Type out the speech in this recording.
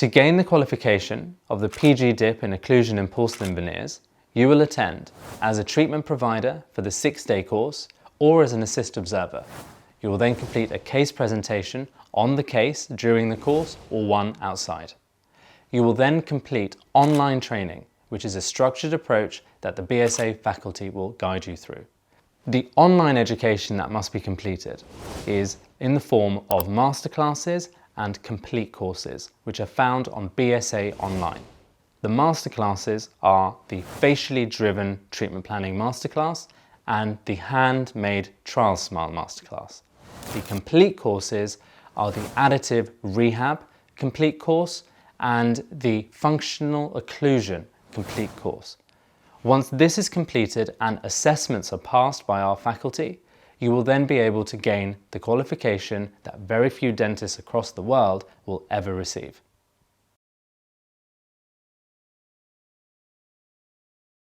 To gain the qualification of the PgDip in Occlusion and Porcelain Veneers, you will attend as a treatment provider for the 6-day course or as an assist observer. You will then complete a case presentation on the case during the course or one outside. You will then complete online training, which is a structured approach that the BSA faculty will guide you through. The online education that must be completed is in the form of masterclasses and complete courses, which are found on BSA Online. The masterclasses are the facially driven treatment planning masterclass and the handmade trial smile masterclass. The complete courses are the additive rehab complete course and the functional occlusion complete course. Once this is completed and assessments are passed by our faculty, you will then be able to gain the qualification that very few dentists across the world will ever receive.